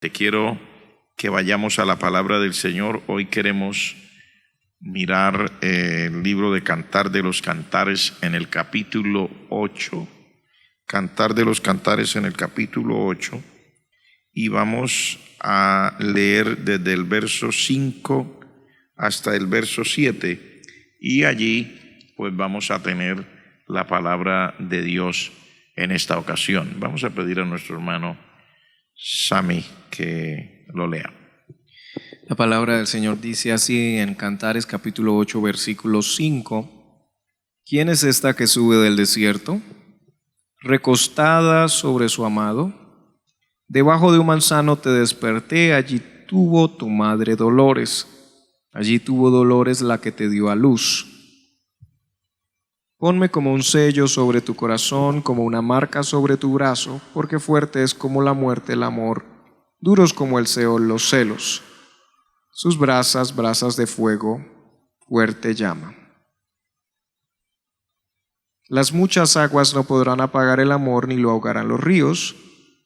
Te quiero que vayamos a la palabra del Señor. Hoy queremos mirar el libro de Cantar de los Cantares en el capítulo 8. Cantar de los Cantares en el capítulo 8. Y vamos a leer desde el verso 5 hasta el verso 7. Y allí pues vamos a tener la palabra de Dios en esta ocasión. Vamos a pedir a nuestro hermano Sammy que lo lea. La palabra del Señor dice así en Cantares capítulo 8 versículo 5: ¿Quién es esta que sube del desierto, recostada sobre su amado? Debajo de un manzano te desperté, allí tuvo tu madre dolores, allí tuvo dolores la que te dio a luz. Ponme como un sello sobre tu corazón, como una marca sobre tu brazo, porque fuerte es como la muerte el amor, duros como el Seol los celos. Sus brasas, brasas de fuego, fuerte llama. Las muchas aguas no podrán apagar el amor, ni lo ahogarán los ríos.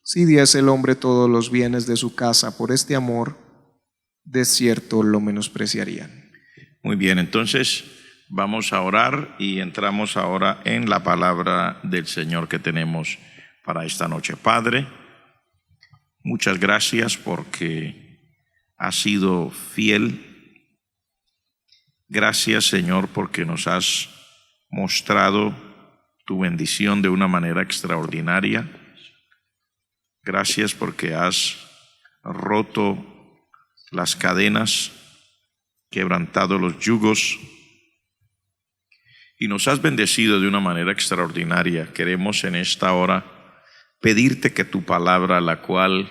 Si diese el hombre todos los bienes de su casa por este amor, de cierto lo menospreciarían. Muy bien, entonces vamos a orar y entramos ahora en la palabra del Señor que tenemos para esta noche. Padre, muchas gracias porque has sido fiel. Gracias, Señor, porque nos has mostrado tu bendición de una manera extraordinaria. Gracias porque has roto las cadenas, quebrantado los yugos y nos has bendecido de una manera extraordinaria. Queremos en esta hora pedirte que tu palabra, la cual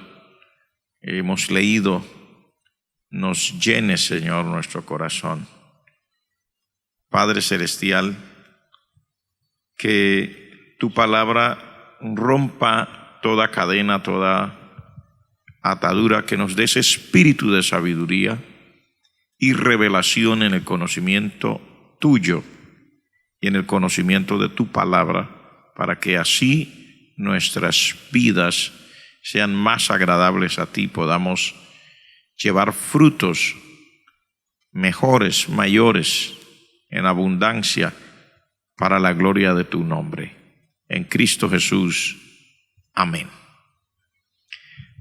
hemos leído, nos llene, Señor, nuestro corazón. Padre Celestial, que tu palabra rompa toda cadena, toda atadura, que nos des espíritu de sabiduría y revelación en el conocimiento tuyo y en el conocimiento de tu palabra, para que así nuestras vidas sean más agradables a ti, podamos llevar frutos mejores, mayores, en abundancia, para la gloria de tu nombre. En Cristo Jesús. Amén.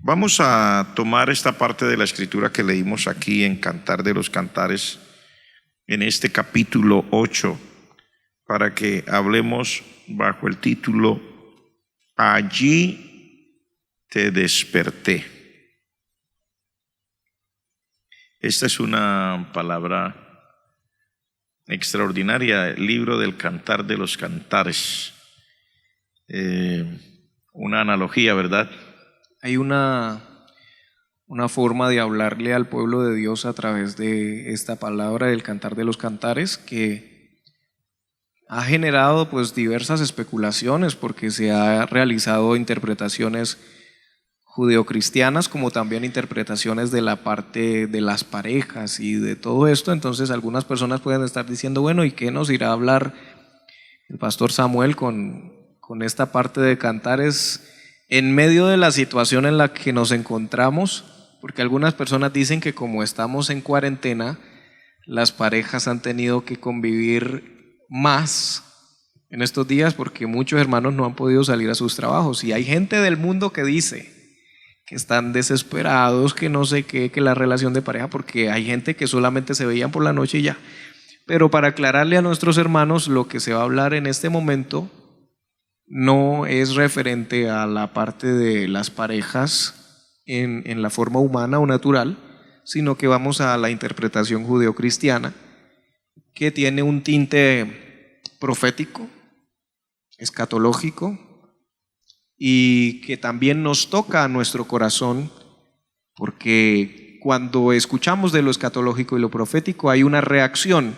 Vamos a tomar esta parte de la escritura que leímos aquí en Cantar de los Cantares, en este capítulo 8, para que hablemos bajo el título Allí te desperté. Esta es una palabra extraordinaria, el libro del Cantar de los Cantares. Una analogía, ¿verdad? Hay una forma de hablarle al pueblo de Dios a través de esta palabra del Cantar de los Cantares que ha generado pues diversas especulaciones, porque se ha realizado interpretaciones judeocristianas como también interpretaciones de la parte de las parejas y de todo esto. Entonces algunas personas pueden estar diciendo, bueno, ¿y qué nos irá a hablar el pastor Samuel con esta parte de Cantares en medio de la situación en la que nos encontramos? Porque algunas personas dicen que como estamos en cuarentena, las parejas han tenido que convivir más en estos días porque muchos hermanos no han podido salir a sus trabajos. Y hay gente del mundo que dice que están desesperados, que no sé qué, que la relación de pareja, porque hay gente que solamente se veían por la noche y ya. Pero para aclararle a nuestros hermanos, lo que se va a hablar en este momento no es referente a la parte de las parejas en la forma humana o natural, sino que vamos a la interpretación judeocristiana, que tiene un tinte profético, escatológico, y que también nos toca a nuestro corazón, porque cuando escuchamos de lo escatológico y lo profético hay una reacción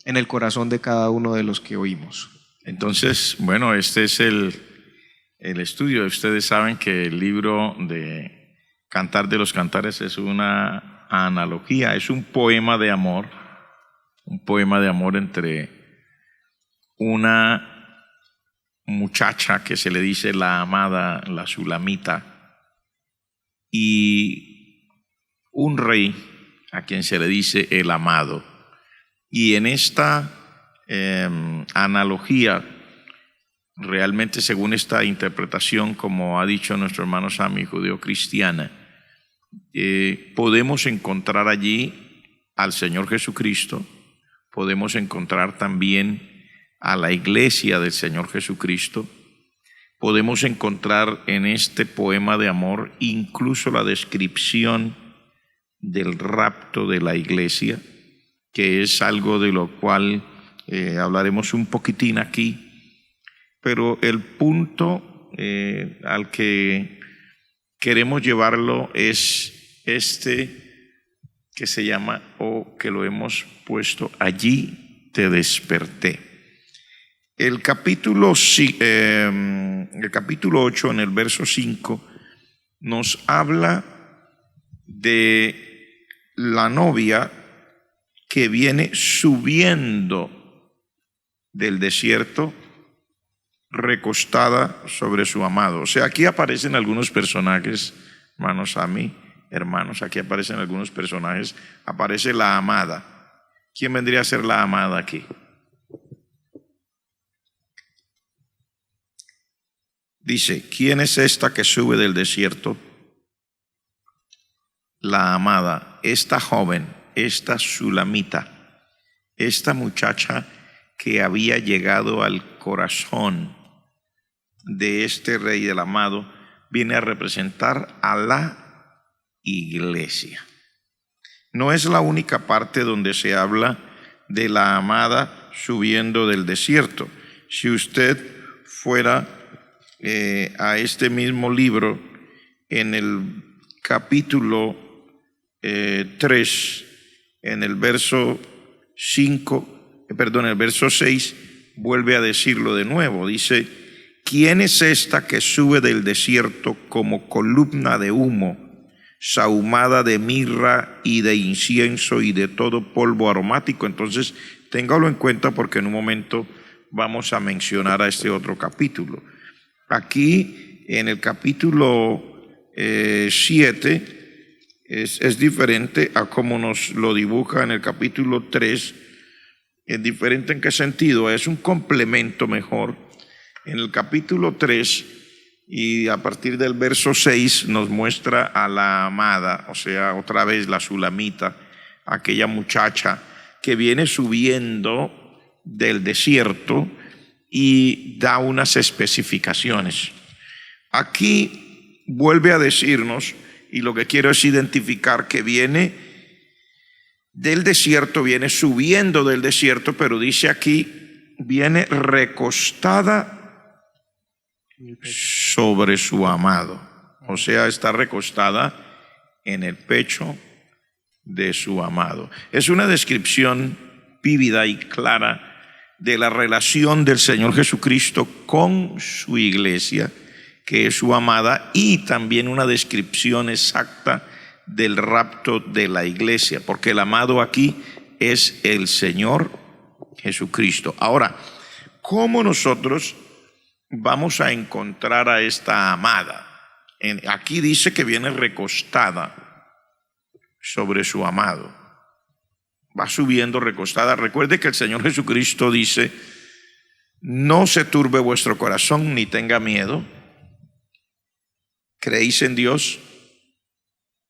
en el corazón de cada uno de los que oímos. Entonces, bueno, este es el estudio. Ustedes saben que el libro de Cantar de los Cantares es una analogía, es un poema de amor entre una muchacha que se le dice la amada, la Sulamita, y un rey a quien se le dice el amado. Y en esta analogía, realmente según esta interpretación, como ha dicho nuestro hermano Sammy, judeo-cristiana, podemos encontrar allí al Señor Jesucristo, podemos encontrar también a la iglesia del Señor Jesucristo, podemos encontrar en este poema de amor incluso la descripción del rapto de la iglesia, que es algo de lo cual hablaremos un poquitín aquí, pero el punto al que queremos llevarlo es este que se llama, o que lo hemos puesto, allí te desperté. El capítulo 8 en el verso 5 nos habla de la novia que viene subiendo del desierto recostada sobre su amado. O sea, aquí aparecen algunos personajes, hermanos, a mí, hermanos, aquí aparecen algunos personajes. Aparece la amada. ¿Quién vendría a ser la amada aquí? Dice, ¿quién es esta que sube del desierto? La amada, esta joven, esta sulamita, esta muchacha que había llegado al corazón de este rey del amado, viene a representar a la iglesia. No es la única parte donde se habla de la amada subiendo del desierto. Si usted fuera a este mismo libro, en el capítulo 3, en el verso 6, vuelve a decirlo de nuevo. Dice, ¿quién es esta que sube del desierto como columna de humo, sahumada de mirra y de incienso y de todo polvo aromático? Entonces, téngalo en cuenta porque en un momento vamos a mencionar a este otro capítulo. Aquí, en el capítulo 7, es diferente a cómo nos lo dibuja en el capítulo 3. ¿Es diferente en qué sentido? Es un complemento mejor. En el capítulo 3 y a partir del verso 6 nos muestra a la amada, o sea, otra vez la sulamita, aquella muchacha que viene subiendo del desierto y da unas especificaciones. Aquí vuelve a decirnos, y lo que quiero es identificar que viene del desierto, viene subiendo del desierto, pero dice aquí, viene recostada sobre su amado. O sea, está recostada en el pecho de su amado. Es una descripción vívida y clara de la relación del Señor Jesucristo con su iglesia, que es su amada, y también una descripción exacta del rapto de la iglesia, porque el amado aquí es el Señor Jesucristo. Ahora, ¿cómo nosotros vamos a encontrar a esta amada? Aquí dice que viene recostada sobre su amado. Va subiendo recostada. Recuerde que el Señor Jesucristo dice, no se turbe vuestro corazón ni tenga miedo. ¿Creéis en Dios?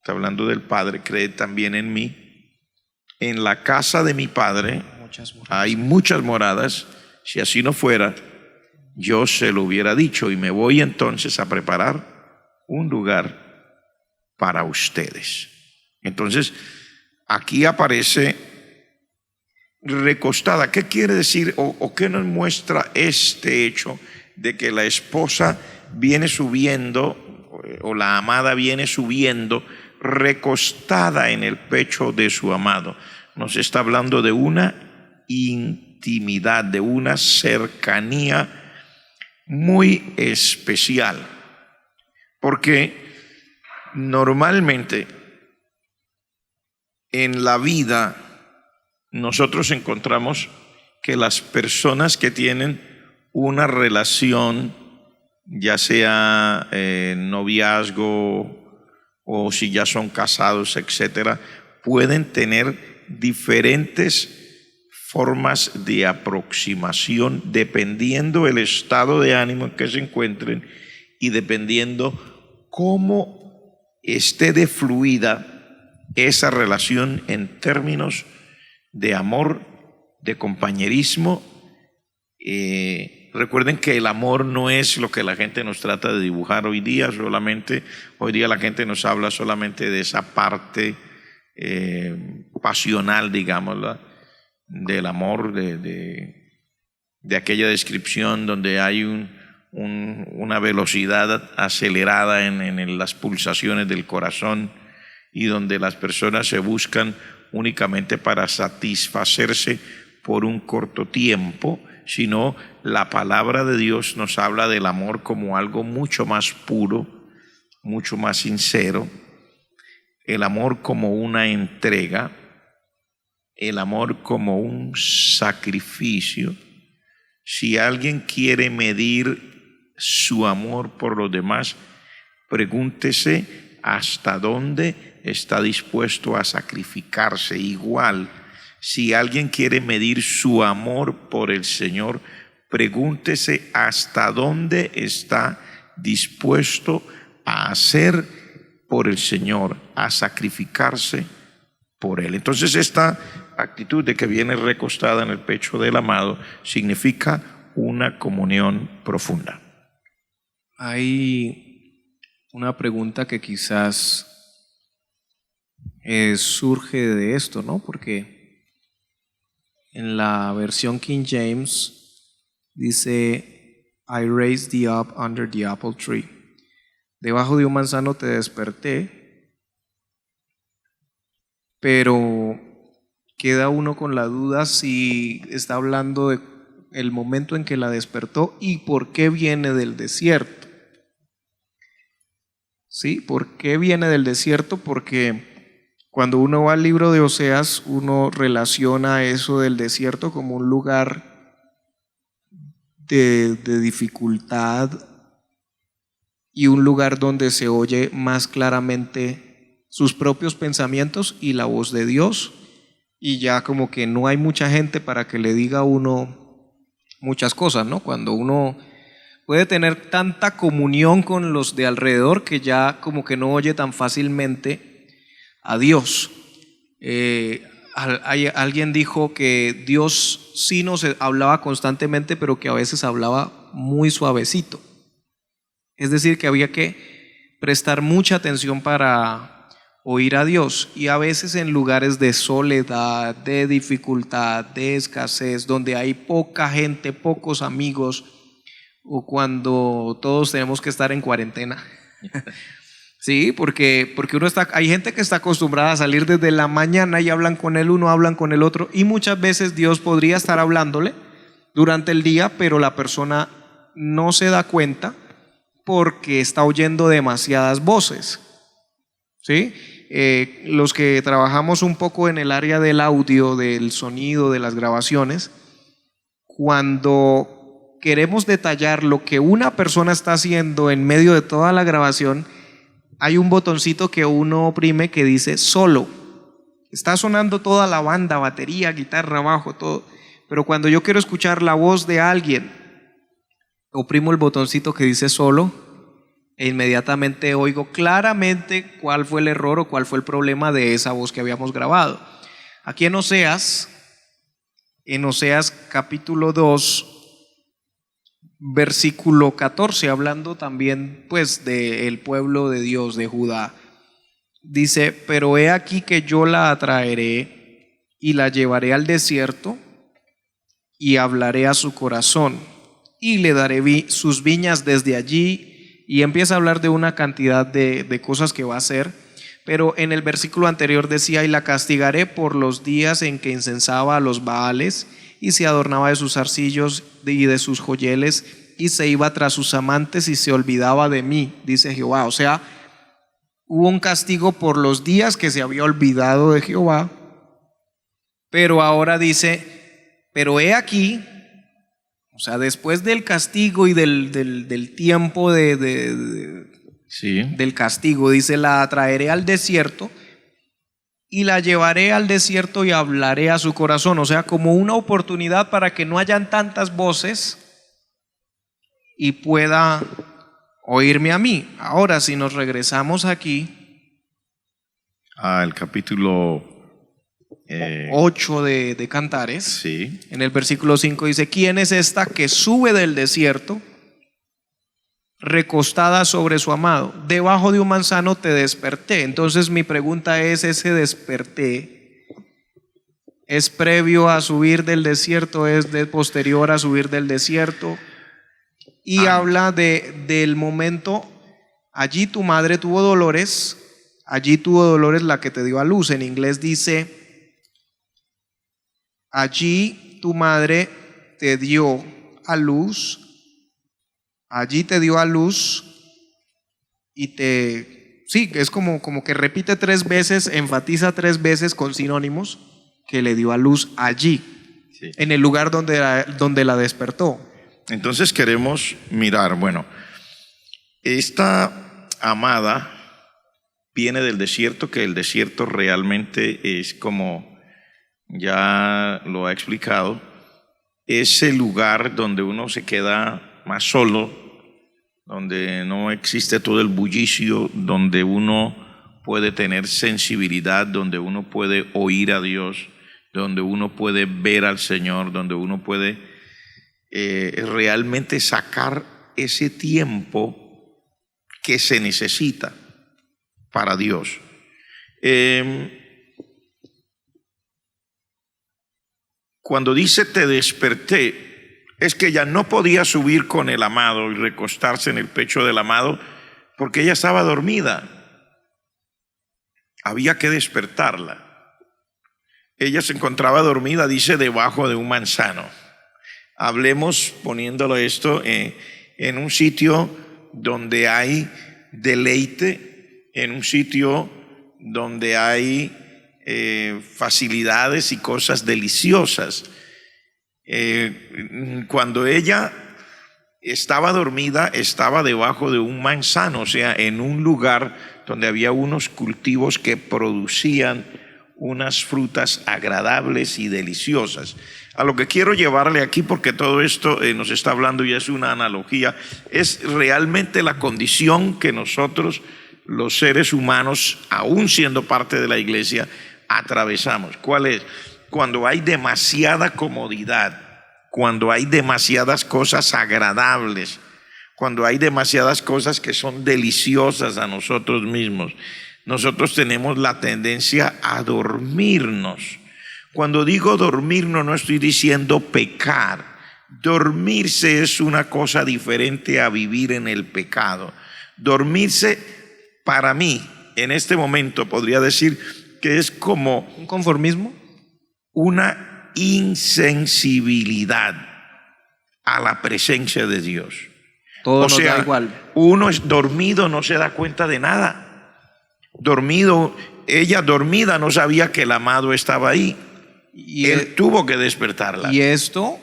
Está hablando del Padre, creed también en mí. En la casa de mi Padre hay muchas moradas. Si así no fuera, yo se lo hubiera dicho, y me voy entonces a preparar un lugar para ustedes. Entonces, aquí aparece recostada. ¿Qué quiere decir o qué nos muestra este hecho de que la esposa viene subiendo, o la amada viene subiendo recostada en el pecho de su amado? Nos está hablando de una intimidad, de una cercanía muy especial, porque normalmente en la vida nosotros encontramos que las personas que tienen una relación, ya sea noviazgo o si ya son casados, etcétera, pueden tener diferentes formas de aproximación dependiendo del estado de ánimo en que se encuentren y dependiendo cómo esté de fluida esa relación en términos de amor, de compañerismo. Recuerden que el amor no es lo que la gente nos trata de dibujar hoy día, hoy día la gente nos habla solamente de esa parte pasional, digamos, del amor, de aquella descripción donde hay una velocidad acelerada en las pulsaciones del corazón y donde las personas se buscan únicamente para satisfacerse por un corto tiempo, sino la palabra de Dios nos habla del amor como algo mucho más puro, mucho más sincero, el amor como una entrega, el amor como un sacrificio. Si alguien quiere medir su amor por los demás, pregúntese hasta dónde está dispuesto a sacrificarse. Igual, si alguien quiere medir su amor por el Señor, pregúntese hasta dónde está dispuesto a hacer por el Señor, a sacrificarse por Él. Entonces esta actitud de que viene recostada en el pecho del amado significa una comunión profunda. Hay una pregunta que quizás surge de esto, ¿no? Porque en la versión King James dice, I raised thee up under the apple tree. Debajo de un manzano te desperté, pero queda uno con la duda si está hablando de el momento en que la despertó y por qué viene del desierto. ¿Sí? ¿Por qué viene del desierto? Porque cuando uno va al libro de Oseas, uno relaciona eso del desierto como un lugar de dificultad y un lugar donde se oye más claramente sus propios pensamientos y la voz de Dios, y ya como que no hay mucha gente para que le diga a uno muchas cosas, ¿no? Cuando uno puede tener tanta comunión con los de alrededor que ya como que no oye tan fácilmente a Dios. Alguien dijo que Dios sí nos hablaba constantemente, pero que a veces hablaba muy suavecito. Es decir, que había que prestar mucha atención para oír a Dios, y a veces en lugares de soledad, de dificultad, de escasez, donde hay poca gente, pocos amigos, o cuando todos tenemos que estar en cuarentena. Sí, porque hay gente que está acostumbrada a salir desde la mañana y hablan con el uno, hablan con el otro, y muchas veces Dios podría estar hablándole durante el día, pero la persona no se da cuenta porque está oyendo demasiadas voces. ¿Sí? Los que trabajamos un poco en el área del audio, del sonido, de las grabaciones, cuando queremos detallar lo que una persona está haciendo en medio de toda la grabación, hay un botoncito que uno oprime que dice solo. Está sonando toda la banda, batería, guitarra, bajo, todo. Pero cuando yo quiero escuchar la voz de alguien, oprimo el botoncito que dice solo e inmediatamente oigo claramente cuál fue el error o cuál fue el problema de esa voz que habíamos grabado. Aquí en Oseas capítulo 2, versículo 14, hablando también pues del pueblo de Dios, de Judá, dice: pero he aquí que yo la atraeré y la llevaré al desierto y hablaré a su corazón y le daré sus viñas desde allí. Y empieza a hablar de una cantidad de cosas que va a hacer, pero en el versículo anterior decía: y la castigaré por los días en que incensaba a los Baales y se adornaba de sus zarcillos y de sus joyeles y se iba tras sus amantes y se olvidaba de mí, dice Jehová. O sea, hubo un castigo por los días que se había olvidado de Jehová, pero ahora dice: pero he aquí, o sea, después del castigo y del tiempo de Sí. del castigo. Dice, la atraeré al desierto y la llevaré al desierto y hablaré a su corazón. O sea, como una oportunidad para que no hayan tantas voces y pueda oírme a mí. Ahora, si nos regresamos aquí al capítulo 8 de Cantares, sí. en el versículo 5 dice, ¿quién es esta que sube del desierto, recostada sobre su amado? Debajo de un manzano te desperté. Entonces mi pregunta es, ¿ese desperté es previo a subir del desierto, es posterior a subir del desierto? Y habla del momento, allí tu madre tuvo dolores, allí tuvo dolores la que te dio a luz. En inglés dice, allí tu madre te dio a luz, allí te dio a luz y sí, es como que repite 3 veces, enfatiza 3 veces con sinónimos que le dio a luz allí, Sí. en el lugar donde la despertó. Entonces queremos mirar, bueno, esta amada viene del desierto, que el desierto realmente es como ya lo ha explicado, es el lugar donde uno se queda más solo, donde no existe todo el bullicio, donde uno puede tener sensibilidad, donde uno puede oír a Dios, donde uno puede ver al Señor, donde uno puede realmente sacar ese tiempo que se necesita para Dios. Cuando dice te desperté, es que ella no podía subir con el amado y recostarse en el pecho del amado porque ella estaba dormida. Había que despertarla. Ella se encontraba dormida, dice, debajo de un manzano. Hablemos, poniéndolo esto, en un sitio donde hay deleite, en un sitio donde hay facilidades y cosas deliciosas. Cuando ella estaba dormida, estaba debajo de un manzano, o sea, en un lugar donde había unos cultivos que producían unas frutas agradables y deliciosas. A lo que quiero llevarle aquí, porque todo esto nos está hablando y es una analogía, es realmente la condición que nosotros, los seres humanos, aún siendo parte de la iglesia, atravesamos. ¿Cuál es? Cuando hay demasiada comodidad, cuando hay demasiadas cosas agradables, cuando hay demasiadas cosas que son deliciosas a nosotros mismos, nosotros tenemos la tendencia a dormirnos. Cuando digo dormirnos, no estoy diciendo pecar. Dormirse es una cosa diferente a vivir en el pecado. Dormirse, para mí, en este momento, podría decir que es como ¿un conformismo? Una insensibilidad a la presencia de Dios. Todo nos da igual. Uno es dormido, no se da cuenta de nada. Dormido, ella dormida no sabía que el amado estaba ahí. Y él tuvo que despertarla. Y esto,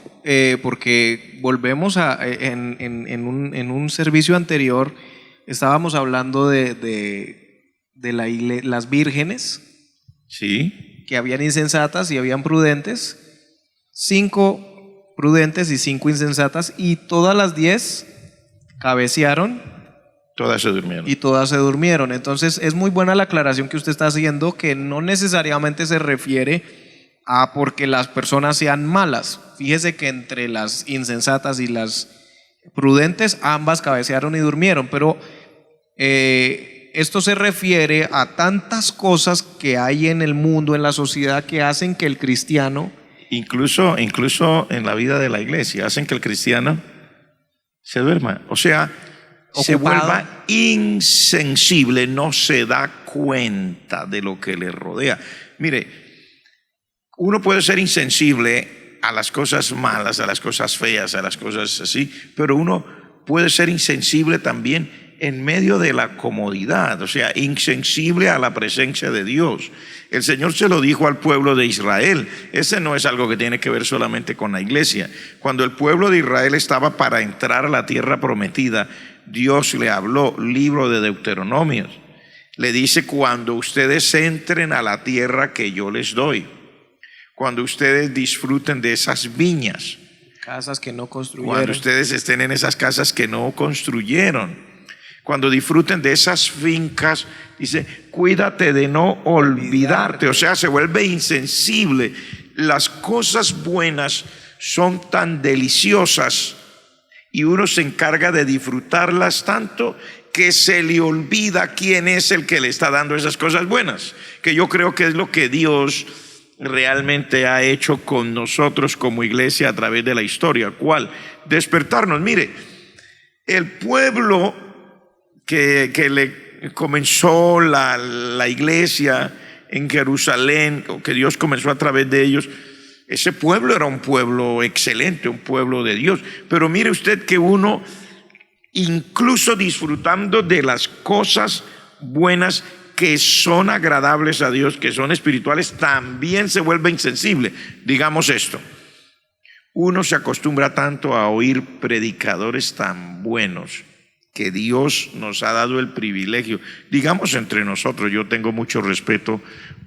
porque volvemos en un servicio anterior, estábamos hablando de las vírgenes, sí, que habían insensatas y habían prudentes, 5 prudentes y 5 insensatas, y todas las 10 cabecearon. Todas se durmieron. Y todas se durmieron. Entonces es muy buena la aclaración que usted está haciendo, que no necesariamente se refiere a porque las personas sean malas. Fíjese que entre las insensatas y las prudentes, ambas cabecearon y durmieron, pero esto se refiere a tantas cosas que hay en el mundo, en la sociedad, que hacen que el cristiano, incluso en la vida de la iglesia, hacen que el cristiano se duerma, o sea, se vuelva insensible, no se da cuenta de lo que le rodea. Mire, uno puede ser insensible a las cosas malas, a las cosas feas, a las cosas así, pero uno puede ser insensible también en medio de la comodidad, o sea, insensible a la presencia de Dios. El Señor se lo dijo al pueblo de Israel. Ese no es algo que tiene que ver solamente con la iglesia. Cuando el pueblo de Israel estaba para entrar a la tierra prometida, Dios le habló, libro de Deuteronomios. Le dice: cuando ustedes entren a la tierra que yo les doy, cuando ustedes disfruten de esas viñas, casas que no construyeron, cuando ustedes estén en esas casas que no construyeron, cuando disfruten de esas fincas, dice: cuídate de no olvidarte. O sea, se vuelve insensible. Las cosas buenas son tan deliciosas y uno se encarga de disfrutarlas tanto que se le olvida quién es el que le está dando esas cosas buenas, que yo creo que es lo que Dios realmente ha hecho con nosotros como iglesia a través de la historia. ¿Cuál? Despertarnos. Mire, el pueblo que le comenzó la iglesia en Jerusalén, o que Dios comenzó a través de ellos, ese pueblo era un pueblo excelente, un pueblo de Dios. Pero mire usted que uno, incluso disfrutando de las cosas buenas que son agradables a Dios, que son espirituales, también se vuelve insensible. Digamos esto: uno se acostumbra tanto a oír predicadores tan buenos que Dios nos ha dado el privilegio, digamos entre nosotros, yo tengo mucho respeto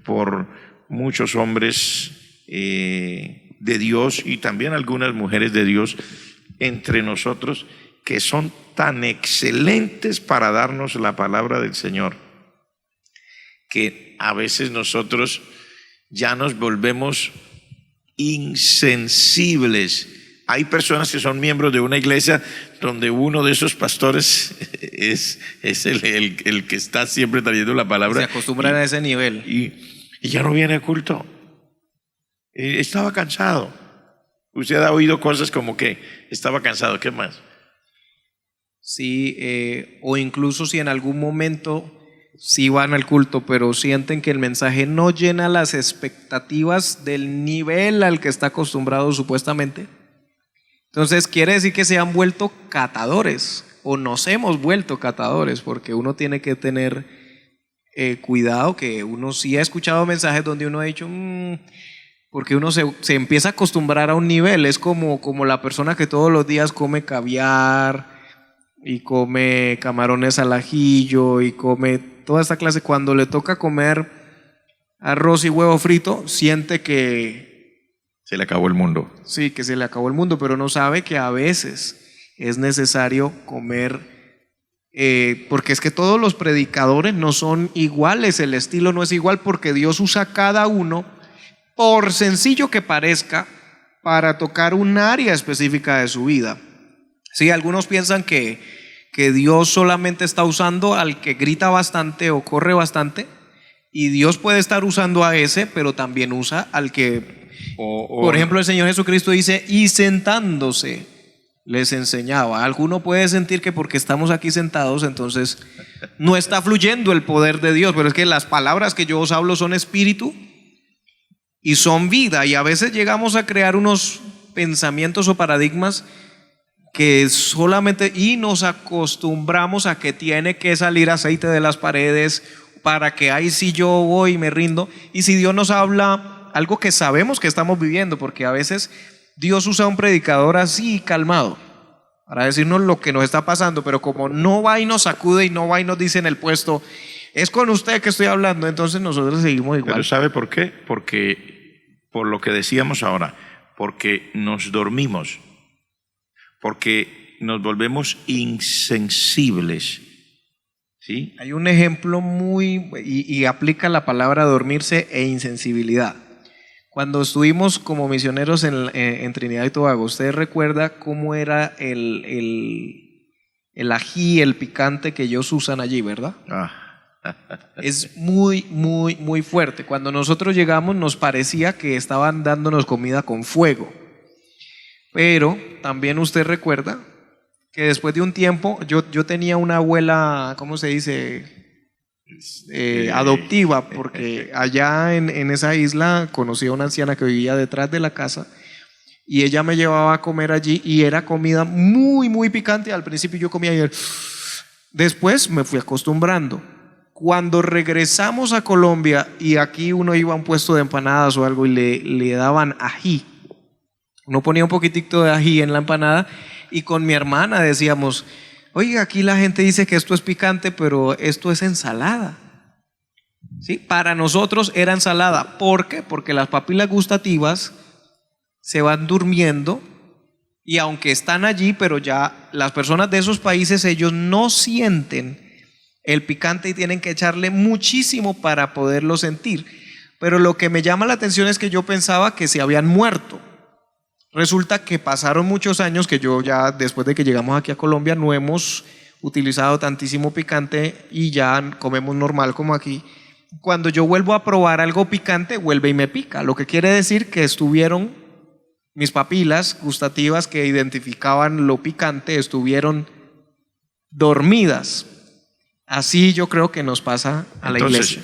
por muchos hombres de Dios y también algunas mujeres de Dios entre nosotros, que son tan excelentes para darnos la palabra del Señor, que a veces nosotros ya nos volvemos insensibles. Hay personas que son miembros de una iglesia donde uno de esos pastores es el que está siempre trayendo la palabra. Se acostumbran a ese nivel. Y ya no viene a culto. Estaba cansado. Usted ha oído cosas como que estaba cansado. ¿Qué más? Sí, o incluso si en algún momento sí van al culto, pero sienten que el mensaje no llena las expectativas del nivel al que está acostumbrado supuestamente. Entonces quiere decir que se han vuelto catadores, o nos hemos vuelto catadores, porque uno tiene que tener cuidado, que uno sí ha escuchado mensajes donde uno ha dicho, porque uno se empieza a acostumbrar a un nivel. Es como la persona que todos los días come caviar y come camarones al ajillo y come toda esta clase. Cuando le toca comer arroz y huevo frito, siente que se le acabó el mundo. Sí, que se le acabó el mundo, pero no sabe que a veces es necesario comer, porque es que todos los predicadores no son iguales, el estilo no es igual, porque Dios usa cada uno, por sencillo que parezca, para tocar un área específica de su vida. Sí, algunos piensan que Dios solamente está usando al que grita bastante o corre bastante, y Dios puede estar usando a ese, pero también usa al que... Por ejemplo, el Señor Jesucristo dice: y sentándose les enseñaba. Alguno puede sentir que porque estamos aquí sentados entonces no está fluyendo el poder de Dios, pero es que las palabras que yo os hablo son espíritu y son vida, y a veces llegamos a crear unos pensamientos o paradigmas que solamente, y nos acostumbramos a que tiene que salir aceite de las paredes para que ahí sí yo voy y me rindo. Y si Dios nos habla algo que sabemos que estamos viviendo, porque a veces Dios usa a un predicador así calmado para decirnos lo que nos está pasando, pero como no va y nos sacude y no va y nos dice en el puesto: es con usted que estoy hablando, entonces nosotros seguimos igual. Pero ¿sabe por qué? Porque, por lo que decíamos ahora, porque nos dormimos, porque nos volvemos insensibles. ¿Sí? Hay un ejemplo y aplica la palabra dormirse e insensibilidad. Cuando estuvimos como misioneros en Trinidad y Tobago, ¿usted recuerda cómo era el ají, el picante que ellos usan allí, verdad? Es muy, muy, muy fuerte. Cuando nosotros llegamos nos parecía que estaban dándonos comida con fuego. Pero también usted recuerda que después de un tiempo, yo tenía una abuela, ¿cómo se dice? Adoptiva, porque allá en esa isla conocí a una anciana que vivía detrás de la casa y ella me llevaba a comer allí y era comida muy, muy picante. Al principio yo comía y después me fui acostumbrando. Cuando regresamos a Colombia y aquí uno iba a un puesto de empanadas o algo y le daban ají, uno ponía un poquitito de ají en la empanada y con mi hermana decíamos: Oiga, aquí la gente dice que esto es picante, pero esto es ensalada. ¿Sí? Para nosotros era ensalada. ¿Por qué? Porque las papilas gustativas se van durmiendo y aunque están allí, pero ya las personas de esos países, ellos no sienten el picante y tienen que echarle muchísimo para poderlo sentir. Pero lo que me llama la atención es que yo pensaba que se habían muerto. Resulta que pasaron muchos años que yo ya, después de que llegamos aquí a Colombia, no hemos utilizado tantísimo picante y ya comemos normal como aquí. Cuando yo vuelvo a probar algo picante, vuelve y me pica, lo que quiere decir que estuvieron mis papilas gustativas que identificaban lo picante, estuvieron dormidas. Así yo creo que nos pasa a la iglesia.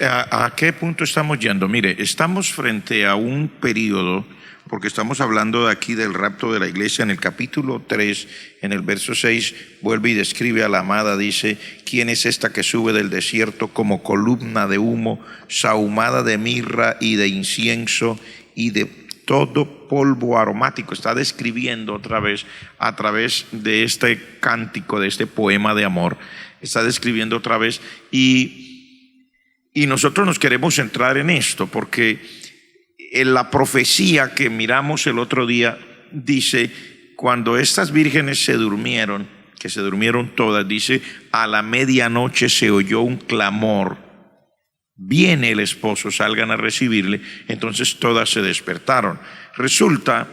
¿A qué punto estamos yendo? Mire, estamos frente a un periodo, porque estamos hablando de aquí del rapto de la iglesia. En el capítulo 3, en el verso 6, vuelve y describe a la amada, dice: ¿quién es esta que sube del desierto como columna de humo, sahumada de mirra y de incienso y de todo polvo aromático? Está describiendo otra vez, a través de este cántico, de este poema de amor, está describiendo otra vez, y nosotros nos queremos centrar en esto, porque en la profecía que miramos el otro día dice: cuando estas vírgenes se durmieron, que se durmieron todas, dice, a la medianoche se oyó un clamor, viene el esposo, salgan a recibirle. Entonces todas se despertaron. Resulta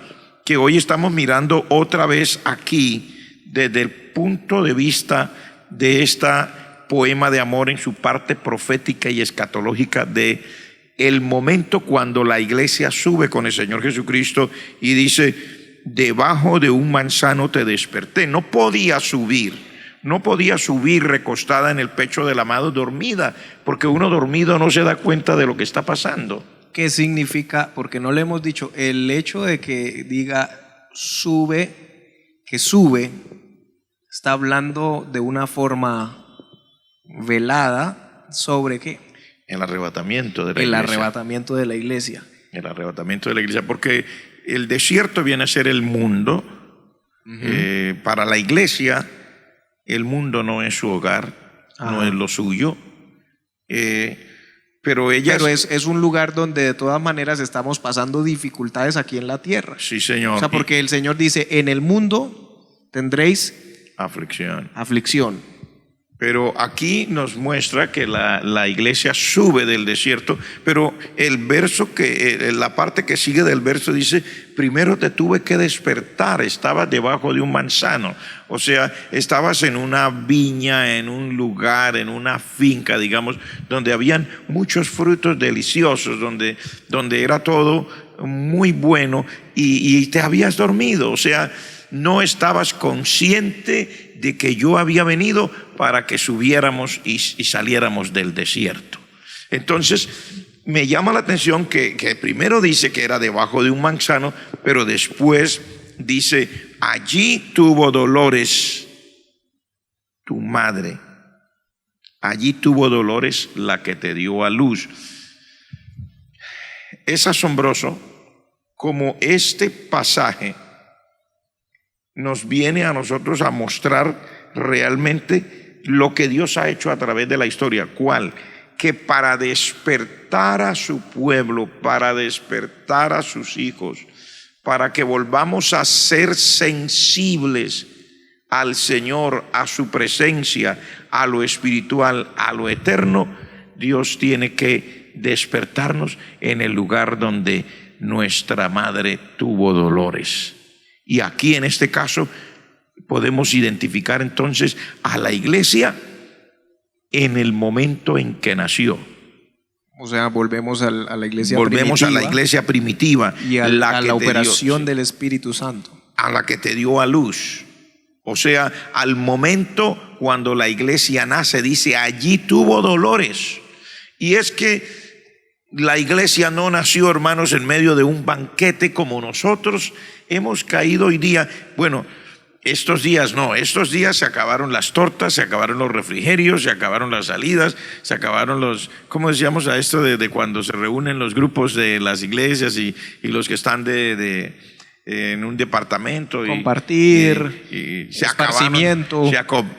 que hoy estamos mirando otra vez aquí desde el punto de vista de esta poema de amor en su parte profética y escatológica, de el momento cuando la iglesia sube con el Señor Jesucristo y dice: debajo de un manzano te desperté. No podía subir recostada en el pecho del amado, dormida, porque uno dormido no se da cuenta de lo que está pasando. ¿Qué significa? Porque no le hemos dicho, el hecho de que diga sube, que sube, está hablando de una forma velada sobre qué. El arrebatamiento de la iglesia. El arrebatamiento de la iglesia. El arrebatamiento de la iglesia, porque el desierto viene a ser el mundo. Para la iglesia, el mundo no es su hogar, no es lo suyo. Pero es un lugar donde de todas maneras estamos pasando dificultades aquí en la tierra. Sí, Señor. O sea, porque el Señor dice: en el mundo tendréis aflicción. Pero aquí nos muestra que la iglesia sube del desierto, pero el verso la parte que sigue del verso dice: primero te tuve que despertar, estabas debajo de un manzano. O sea, estabas en una viña, en un lugar, en una finca, digamos, donde habían muchos frutos deliciosos, donde era todo muy bueno, y te habías dormido. O sea, no estabas consciente de que yo había venido para que subiéramos y saliéramos del desierto. Entonces me llama la atención que primero dice que era debajo de un manzano, pero después dice: allí tuvo dolores tu madre, allí tuvo dolores la que te dio a luz. Es asombroso como este pasaje nos viene a nosotros a mostrar realmente lo que Dios ha hecho a través de la historia. ¿Cuál? Que para despertar a su pueblo, para despertar a sus hijos, para que volvamos a ser sensibles al Señor, a su presencia, a lo espiritual, a lo eterno, Dios tiene que despertarnos en el lugar donde nuestra madre tuvo dolores. Y aquí en este caso podemos identificar entonces a la iglesia en el momento en que nació. O sea, volvemos a la iglesia primitiva. A la iglesia primitiva. Y a la operación del Espíritu Santo. A la que te dio a luz. O sea, al momento cuando la iglesia nace, dice: allí tuvo dolores. Y es que la iglesia no nació, hermanos, en medio de un banquete como nosotros hemos caído hoy día. Bueno, estos días no, estos días se acabaron las tortas, se acabaron los refrigerios, se acabaron las salidas, se acabaron los, ¿cómo decíamos a esto de cuando se reúnen los grupos de las iglesias y los que están en un departamento. Compartir, y se esparcimiento.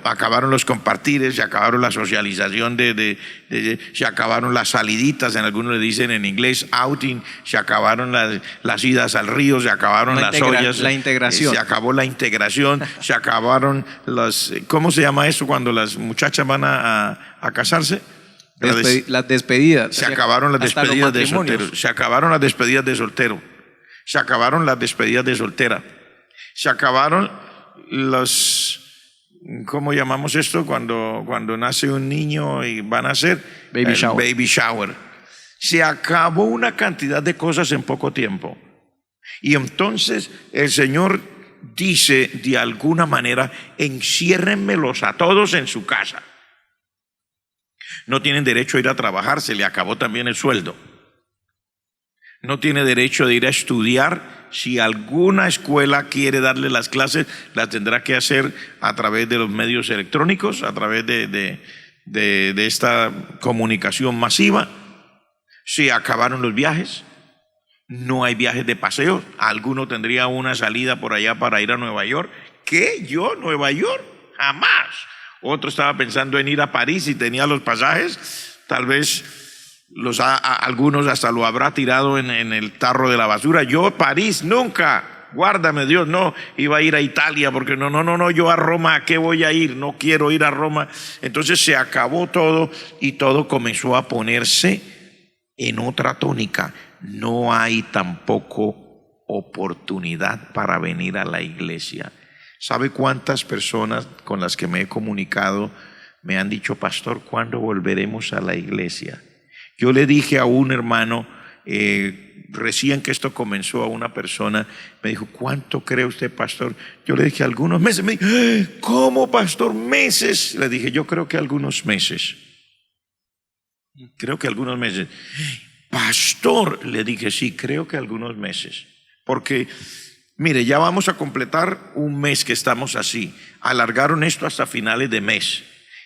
acabaron los compartires, se acabaron la socialización, se acabaron las saliditas, en algunos le dicen en inglés outing, se acabaron las idas al río, se acabaron las ollas. La integración. Se acabó la integración, se acabaron las... ¿Cómo se llama eso cuando las muchachas van a casarse? Las despedidas. Se acabaron las despedidas de soltero. Se acabaron las despedidas de soltero. Se acabaron las despedidas de soltera. Se acabaron ¿cómo llamamos esto? Cuando nace un niño y van a hacer baby shower. Se acabó una cantidad de cosas en poco tiempo. Y entonces el Señor dice de alguna manera, enciérrenmelos a todos en su casa. No tienen derecho a ir a trabajar, se le acabó también el sueldo. No tiene derecho de ir a estudiar. Si alguna escuela quiere darle las clases, las tendrá que hacer a través de los medios electrónicos, a través de esta comunicación masiva. Se acabaron los viajes. No hay viajes de paseo. Alguno tendría una salida por allá para ir a Nueva York. ¿Qué? ¿Yo? ¿Nueva York? Jamás. Otro estaba pensando en ir a París y tenía los pasajes. Tal vez algunos hasta lo habrá tirado en el tarro de la basura. Yo, París, nunca. Guárdame Dios, no. Iba a ir a Italia porque no. Yo a Roma, ¿a qué voy a ir? No quiero ir a Roma. Entonces se acabó todo y todo comenzó a ponerse en otra tónica. No hay tampoco oportunidad para venir a la iglesia. ¿Sabe cuántas personas con las que me he comunicado me han dicho, pastor, ¿cuándo volveremos a la iglesia? Yo le dije a un hermano, recién que esto comenzó, a una persona, me dijo, ¿cuánto cree usted, pastor? Yo le dije, algunos meses. Me dijo, ¿cómo, pastor? ¿Meses? Le dije, yo creo que algunos meses. Creo que algunos meses. Pastor, le dije, sí, creo que algunos meses. Porque... mire, ya vamos a completar un mes que estamos así. Alargaron esto hasta finales de mes.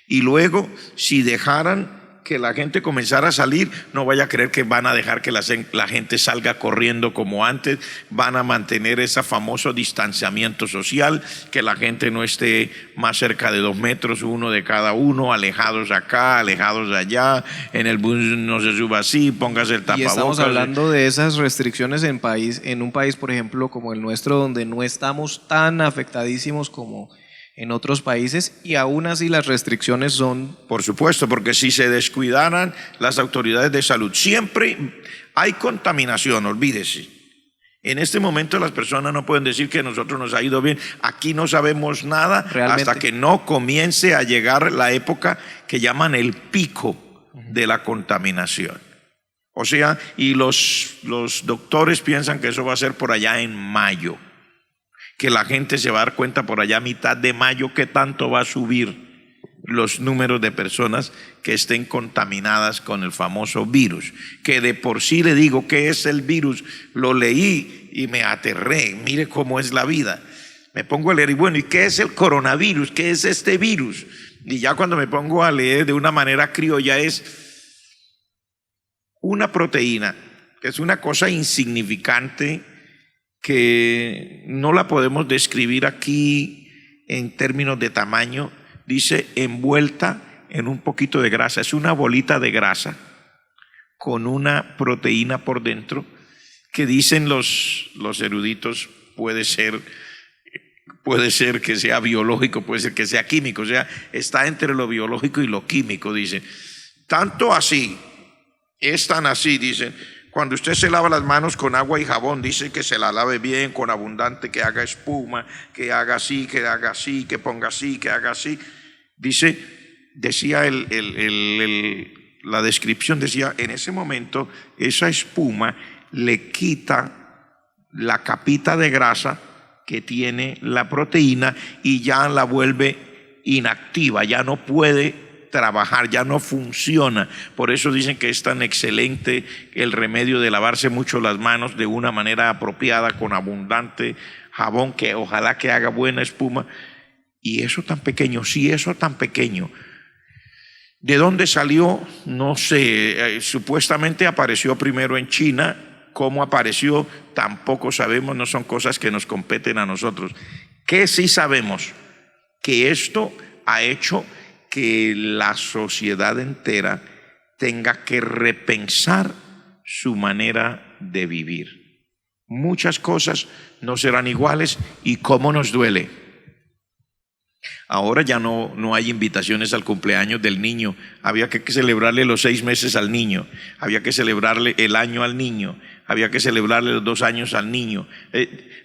Y luego, si dejaran que la gente comenzara a salir, no vaya a creer que van a dejar que la gente salga corriendo como antes. Van a mantener ese famoso distanciamiento social, que la gente no esté más cerca de 2 metros, uno de cada uno, alejados acá, alejados allá. En el bus no se suba así, póngase el tapabocas. Y estamos hablando de esas restricciones en un país, por ejemplo, como el nuestro, donde no estamos tan afectadísimos como en otros países, y aún así las restricciones son... Por supuesto, porque si se descuidaran las autoridades de salud, siempre hay contaminación, olvídese. En este momento las personas no pueden decir que a nosotros nos ha ido bien. Aquí no sabemos nada realmente, hasta que no comience a llegar la época que llaman el pico de la contaminación. O sea, y los doctores piensan que eso va a ser por allá en mayo, que la gente se va a dar cuenta por allá a mitad de mayo que tanto va a subir los números de personas que estén contaminadas con el famoso virus, que de por sí le digo que es el virus. Lo leí y me aterré. Mire cómo es la vida. Me pongo a leer y bueno, ¿y qué es el coronavirus? ¿Qué es este virus? Y ya cuando me pongo a leer de una manera criolla, es una proteína, que es una cosa insignificante, que no la podemos describir aquí en términos de tamaño. Dice envuelta en un poquito de grasa. Es una bolita de grasa con una proteína por dentro que dicen los eruditos puede ser que sea biológico, puede ser que sea químico. O sea, está entre lo biológico y lo químico, dicen. Tanto así, es tan así, dicen. Cuando usted se lava las manos con agua y jabón, dice que se la lave bien, con abundante, que haga espuma, que haga así, que haga así, que ponga así, que haga así. Decía la descripción, decía, en ese momento esa espuma le quita la capita de grasa que tiene la proteína y ya la vuelve inactiva, ya no puede trabajar, ya no funciona. Por eso dicen que es tan excelente el remedio de lavarse mucho las manos de una manera apropiada, con abundante jabón, que ojalá que haga buena espuma. Y eso tan pequeño, sí, eso tan pequeño. ¿De dónde salió? No sé. Supuestamente apareció primero en China cómo apareció, tampoco sabemos, no son cosas que nos competen a nosotros. ¿Qué sí sabemos? Que esto ha hecho que la sociedad entera tenga que repensar su manera de vivir. Muchas cosas no serán iguales y cómo nos duele. Ahora ya no hay invitaciones al cumpleaños del niño. Había que celebrarle los 6 meses al niño. Había que celebrarle el año al niño. Había que celebrarle los 2 años al niño.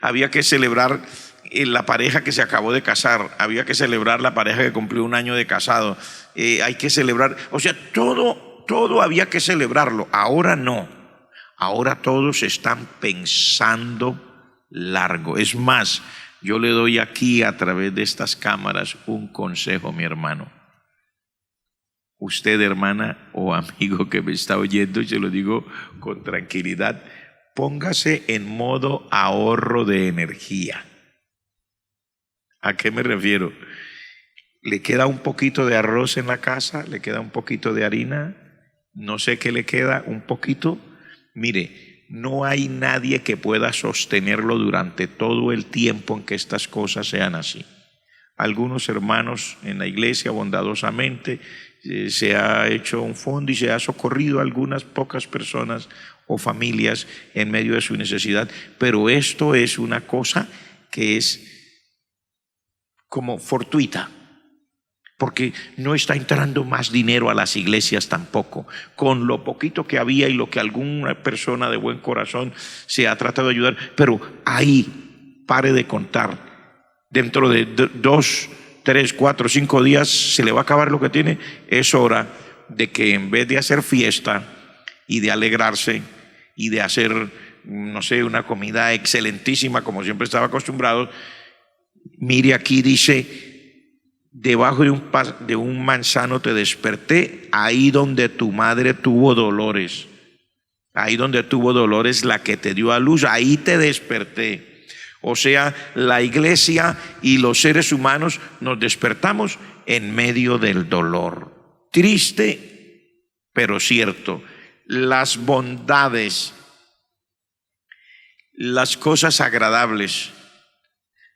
Había que celebrar la pareja que se acabó de casar. Había que celebrar la pareja que cumplió 1 año de casado. Hay que celebrar, o sea, todo había que celebrarlo. Ahora no. Ahora todos están pensando largo. Es más, yo le doy aquí a través de estas cámaras un consejo, mi hermano. Usted, hermana o amigo que me está oyendo, se lo digo con tranquilidad, póngase en modo ahorro de energía. ¿A qué me refiero? ¿Le queda un poquito de arroz en la casa? ¿Le queda un poquito de harina? No sé qué le queda, un poquito. Mire, no hay nadie que pueda sostenerlo durante todo el tiempo en que estas cosas sean así. Algunos hermanos en la iglesia bondadosamente se ha hecho un fondo y se ha socorrido a algunas pocas personas o familias en medio de su necesidad, pero esto es una cosa que es como fortuita, porque no está entrando más dinero a las iglesias tampoco. Con lo poquito que había y lo que alguna persona de buen corazón se ha tratado de ayudar, pero ahí pare de contar. Dentro de 2, 3, 4, 5 días se le va a acabar lo que tiene. Es hora de que en vez de hacer fiesta y de alegrarse y de hacer, no sé, una comida excelentísima como siempre estaba acostumbrado, mire, aquí dice: debajo de un manzano te desperté, ahí donde tu madre tuvo dolores, ahí donde tuvo dolores la que te dio a luz, ahí te desperté. O sea, la iglesia y los seres humanos nos despertamos en medio del dolor. Triste, pero cierto. Las bondades, las cosas agradables,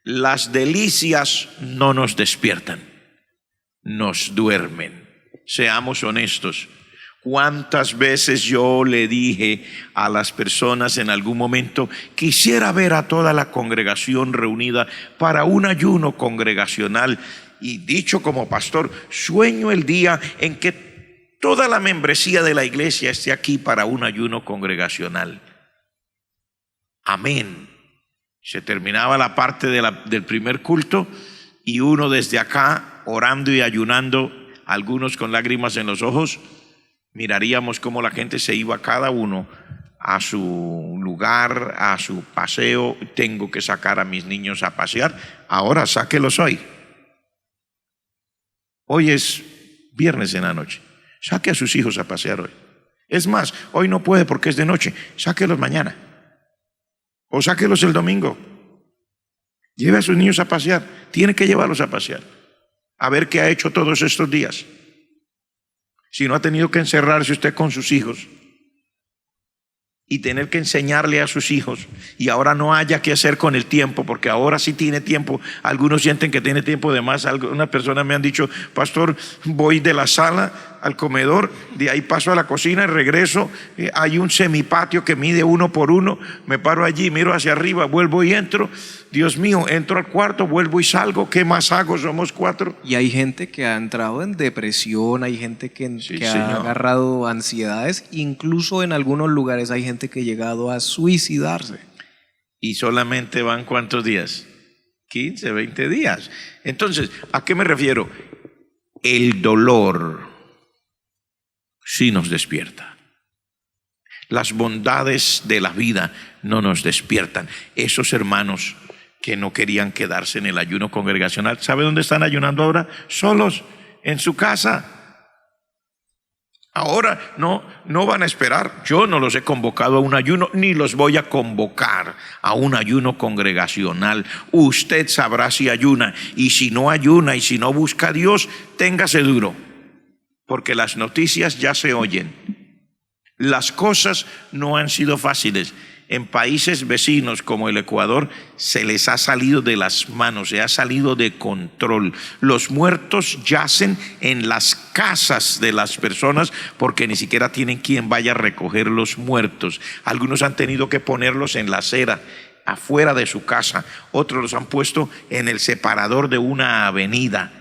las delicias no nos despiertan, nos duermen. Seamos honestos. ¿Cuántas veces yo le dije a las personas en algún momento, quisiera ver a toda la congregación reunida para un ayuno congregacional? Y dicho como pastor, sueño el día en que toda la membresía de la iglesia esté aquí para un ayuno congregacional. Amén. Se terminaba la parte del primer culto y uno desde acá orando y ayunando, algunos con lágrimas en los ojos, miraríamos cómo la gente se iba cada uno a su lugar, a su paseo. Tengo que sacar a mis niños a pasear. Ahora sáquelos hoy. Hoy es viernes en la noche. Saque a sus hijos a pasear hoy. Es más, hoy no puede porque es de noche. Sáquelos mañana. O sáquelos el domingo. Lleve a sus niños a pasear. Tiene que llevarlos a pasear. A ver qué ha hecho todos estos días. Si no ha tenido que encerrarse usted con sus hijos y tener que enseñarle a sus hijos y ahora no haya qué hacer con el tiempo, porque ahora sí tiene tiempo. Algunos sienten que tiene tiempo de más. Algunas personas me han dicho: pastor, voy de la sala al comedor, de ahí paso a la cocina y regreso. Hay un semipatio que mide 1 por 1, me paro allí, miro hacia arriba, vuelvo y entro. Dios mío, entro al cuarto, vuelvo y salgo. ¿Qué más hago? Somos 4. Y hay gente que ha entrado en depresión, hay gente que ha agarrado ansiedades, incluso en algunos lugares hay gente que ha llegado a suicidarse. ¿Y solamente van cuántos días? 15, 20 días. Entonces, ¿a qué me refiero? El dolor sí nos despierta. Las bondades de la vida no nos despiertan. Esos hermanos que no querían quedarse en el ayuno congregacional, ¿sabe dónde están ayunando ahora? Solos, en su casa. Ahora no van a esperar. Yo no los he convocado a un ayuno, ni los voy a convocar a un ayuno congregacional. Usted sabrá si ayuna, y si no ayuna y si no busca a Dios, téngase duro, porque las noticias ya se oyen. Las cosas no han sido fáciles. En países vecinos como el Ecuador se les ha salido de las manos, se ha salido de control. Los muertos yacen en las casas de las personas porque ni siquiera tienen quien vaya a recoger los muertos. Algunos han tenido que ponerlos en la acera, afuera de su casa. Otros los han puesto en el separador de una avenida.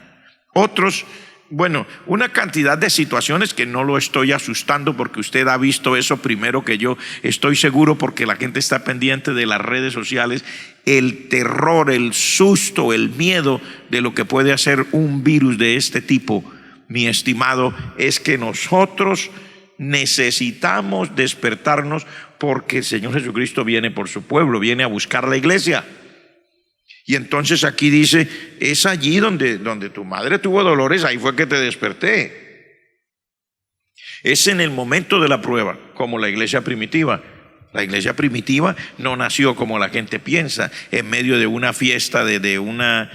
Otros, bueno, una cantidad de situaciones que no lo estoy asustando porque usted ha visto eso primero que yo. Estoy seguro porque la gente está pendiente de las redes sociales, el terror, el susto, el miedo de lo que puede hacer un virus de este tipo. Mi estimado, es que nosotros necesitamos despertarnos porque el Señor Jesucristo viene por su pueblo, viene a buscar la iglesia. Y entonces aquí dice, es allí donde tu madre tuvo dolores, ahí fue que te desperté. Es en el momento de la prueba, como la iglesia primitiva. La iglesia primitiva no nació como la gente piensa, en medio de una fiesta, de una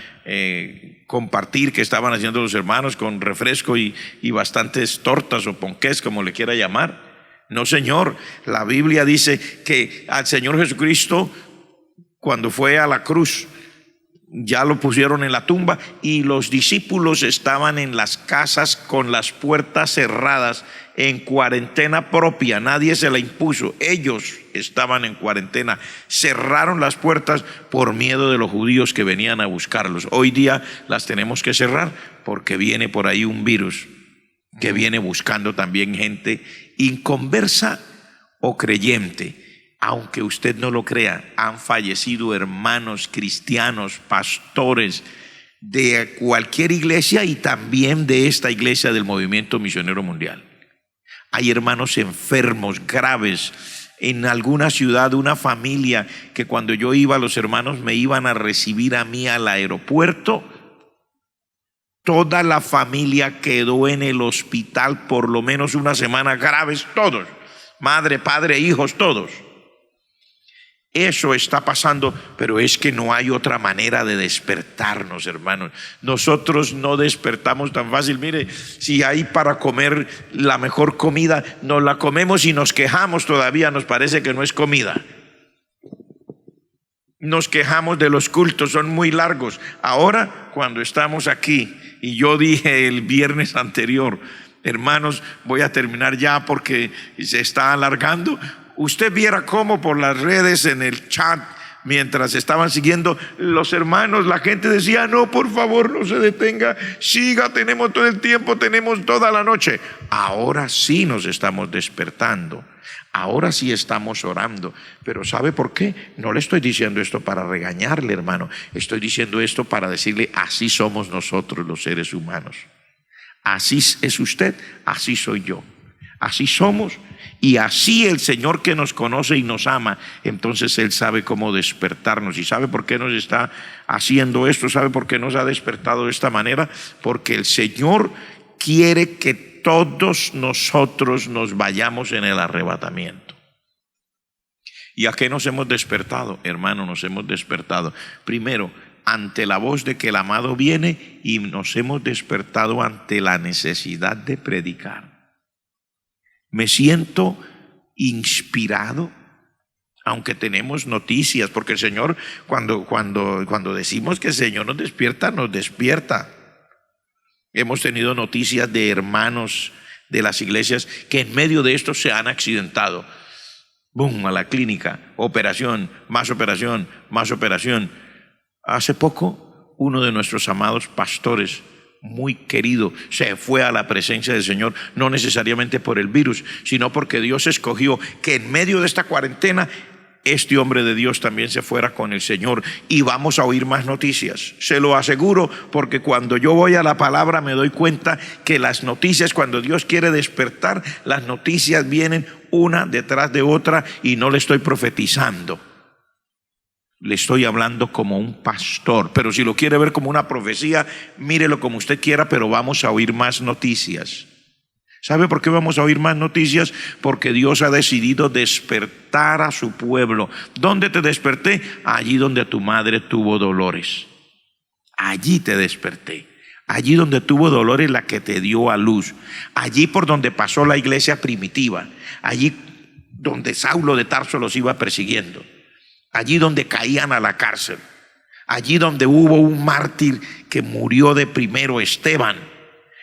compartir que estaban haciendo los hermanos con refresco y bastantes tortas o ponqués, como le quiera llamar. No, señor, la Biblia dice que al Señor Jesucristo, cuando fue a la cruz, ya lo pusieron en la tumba y los discípulos estaban en las casas con las puertas cerradas, en cuarentena propia, nadie se la impuso, ellos estaban en cuarentena, cerraron las puertas por miedo de los judíos que venían a buscarlos. Hoy día las tenemos que cerrar porque viene por ahí un virus que viene buscando también gente inconversa o creyente. Aunque usted no lo crea, han fallecido hermanos cristianos, pastores de cualquier iglesia y también de esta iglesia del Movimiento Misionero Mundial. Hay hermanos enfermos, graves. En alguna ciudad, una familia que cuando yo iba, los hermanos me iban a recibir a mí al aeropuerto. Toda la familia quedó en el hospital por lo menos una semana, graves todos. Madre, padre, hijos, todos. Eso está pasando, pero es que no hay otra manera de despertarnos, hermanos. Nosotros no despertamos tan fácil. Mire, si hay para comer la mejor comida, nos la comemos y nos quejamos todavía, nos parece que no es comida. Nos quejamos de los cultos, son muy largos. Ahora, cuando estamos aquí, y yo dije el viernes anterior, hermanos, voy a terminar ya porque se está alargando. Usted viera cómo por las redes, en el chat, mientras estaban siguiendo los hermanos, la gente decía, no, por favor, no se detenga, siga, tenemos todo el tiempo, tenemos toda la noche. Ahora sí nos estamos despertando, ahora sí estamos orando. Pero ¿sabe por qué? No le estoy diciendo esto para regañarle, hermano, estoy diciendo esto para decirle, así somos nosotros los seres humanos. Así es usted, así soy yo. Así somos y así el Señor que nos conoce y nos ama, entonces Él sabe cómo despertarnos. ¿Y sabe por qué nos está haciendo esto? ¿Sabe por qué nos ha despertado de esta manera? Porque el Señor quiere que todos nosotros nos vayamos en el arrebatamiento. ¿Y a qué nos hemos despertado? Hermano, nos hemos despertado primero ante la voz de que el amado viene y nos hemos despertado ante la necesidad de predicar. Me siento inspirado, aunque tenemos noticias, porque el Señor, cuando decimos que el Señor nos despierta, nos despierta. Hemos tenido noticias de hermanos de las iglesias que en medio de esto se han accidentado. ¡Bum! A la clínica, operación, más operación, más operación. Hace poco, uno de nuestros amados pastores, muy querido, se fue a la presencia del Señor, no necesariamente por el virus, sino porque Dios escogió que en medio de esta cuarentena este hombre de Dios también se fuera con el Señor. Y vamos a oír más noticias, se lo aseguro, porque cuando yo voy a la palabra me doy cuenta que las noticias, cuando Dios quiere despertar, las noticias vienen una detrás de otra y no le estoy profetizando. Le estoy hablando como un pastor, pero si lo quiere ver como una profecía, mírelo como usted quiera, pero vamos a oír más noticias. ¿Sabe por qué vamos a oír más noticias? Porque Dios ha decidido despertar a su pueblo. ¿Dónde te desperté? Allí donde tu madre tuvo dolores. Allí te desperté. allí donde tuvo dolores la que te dio a luz, allí por donde pasó la iglesia primitiva, allí donde Saulo de Tarso los iba persiguiendo, allí donde caían a la cárcel, allí donde hubo un mártir que murió de primero, Esteban,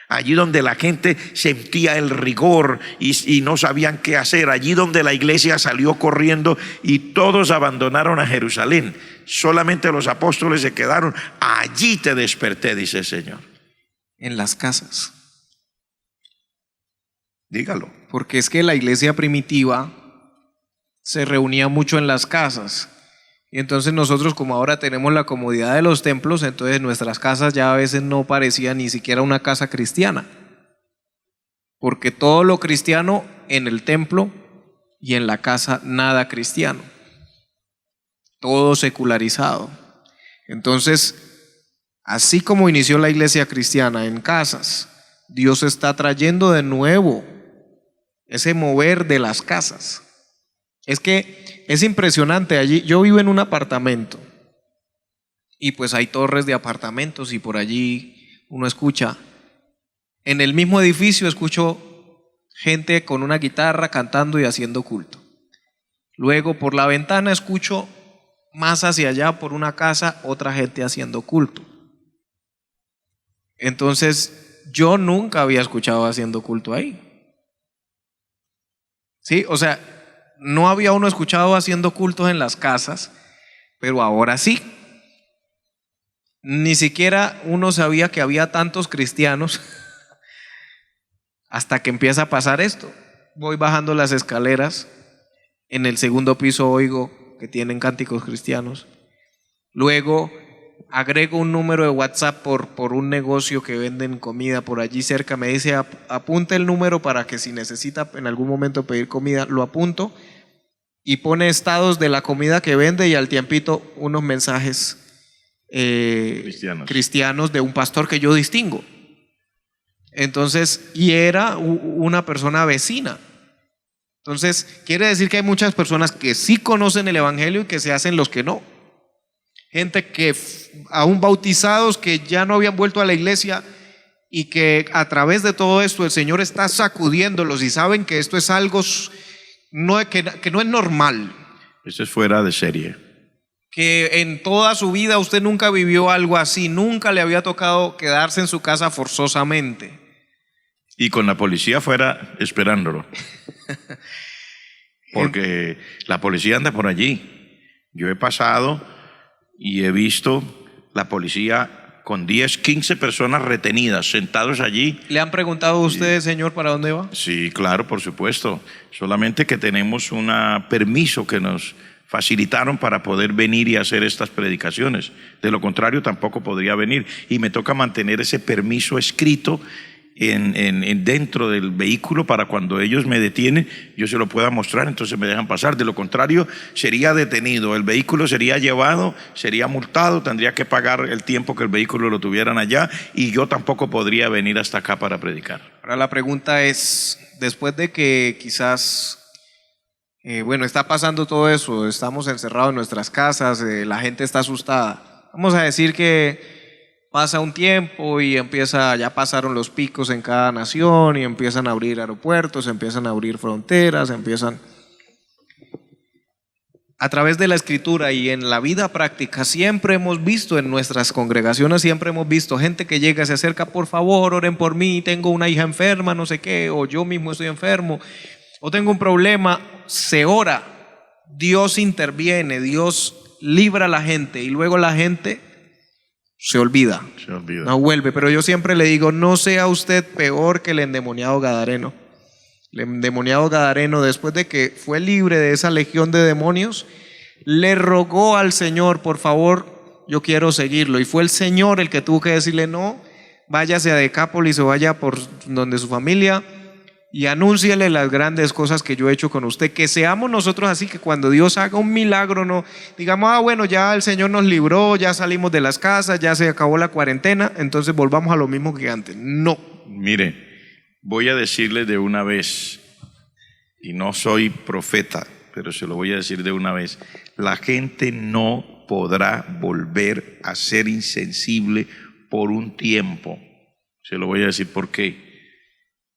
allí donde la gente sentía el rigor y no sabían qué hacer, allí donde la iglesia salió corriendo y todos abandonaron a Jerusalén, solamente los apóstoles se quedaron. Allí te desperté, dice el Señor. En las casas. Dígalo. Porque es que la iglesia primitiva se reunía mucho en las casas. Y entonces nosotros, como ahora tenemos la comodidad de los templos, entonces nuestras casas ya a veces no parecían ni siquiera una casa cristiana. Porque todo lo cristiano en el templo y en la casa nada cristiano. Todo secularizado. Entonces, así como inició la iglesia cristiana en casas, Dios está trayendo de nuevo ese mover de las casas. Es que es impresionante. Allí yo vivo en un apartamento y pues hay torres de apartamentos y por allí uno escucha, en el mismo edificio escucho gente con una guitarra cantando y haciendo culto. Luego por la ventana escucho más hacia allá por una casa otra gente haciendo culto. Entonces yo nunca había escuchado haciendo culto ahí. Sí, o sea, no había uno escuchado haciendo cultos en las casas, pero ahora sí. Ni siquiera uno sabía que había tantos cristianos hasta que empieza a pasar esto. Voy bajando las escaleras, en el segundo piso oigo que tienen cánticos cristianos. Luego agrego un número de WhatsApp por un negocio que venden comida por allí cerca. Me dice, apunte el número para que si necesita en algún momento pedir comida, lo apunto. Y pone estados de la comida que vende y al tiempito unos mensajes cristianos de un pastor que yo distingo. Entonces, y era una persona vecina. Entonces, quiere decir que hay muchas personas que sí conocen el evangelio y que se hacen los que no. Gente que aún bautizados que ya no habían vuelto a la iglesia y que a través de todo esto el Señor está sacudiéndolos y saben que esto es algo que no es normal. Eso es fuera de serie. Que en toda su vida usted nunca vivió algo así, nunca le había tocado quedarse en su casa forzosamente. Y con la policía fuera esperándolo. Porque la policía anda por allí. Yo he pasado y he visto la policía con 10, 15 personas retenidas, sentados allí. ¿Le han preguntado a ustedes, señor, para dónde va? Sí, claro, por supuesto. Solamente que tenemos un permiso que nos facilitaron para poder venir y hacer estas predicaciones. De lo contrario, tampoco podría venir. Y me toca mantener ese permiso escrito dentro del vehículo para cuando ellos me detienen, yo se lo pueda mostrar, entonces me dejan pasar. De lo contrario, sería detenido, el vehículo sería llevado, sería multado, tendría que pagar el tiempo que el vehículo lo tuvieran allá y yo tampoco podría venir hasta acá para predicar. Ahora la pregunta es, después de que quizás, está pasando todo eso, estamos encerrados en nuestras casas, la gente está asustada, vamos a decir que pasa un tiempo y ya pasaron los picos en cada nación y empiezan a abrir aeropuertos, empiezan a abrir fronteras, a través de la escritura y en la vida práctica siempre hemos visto en nuestras congregaciones, siempre hemos visto gente que llega, se acerca, por favor, oren por mí, tengo una hija enferma, no sé qué, o yo mismo estoy enfermo, o tengo un problema, se ora, Dios interviene, Dios libra a la gente y luego la gente se olvida, no vuelve. Pero yo siempre le digo, no sea usted peor que el endemoniado gadareno. El endemoniado gadareno, después de que fue libre de esa legión de demonios, le rogó al Señor, por favor, yo quiero seguirlo. Y fue el Señor el que tuvo que decirle, no, váyase a Decápolis o vaya por donde su familia y anúnciele las grandes cosas que yo he hecho con usted. Que seamos nosotros así, que cuando Dios haga un milagro, no digamos, bueno, ya el Señor nos libró, ya salimos de las casas, ya se acabó la cuarentena, entonces volvamos a lo mismo que antes. No. Mire, voy a decirle de una vez, y no soy profeta, pero se lo voy a decir de una vez, la gente no podrá volver a ser insensible por un tiempo. Se lo voy a decir por qué.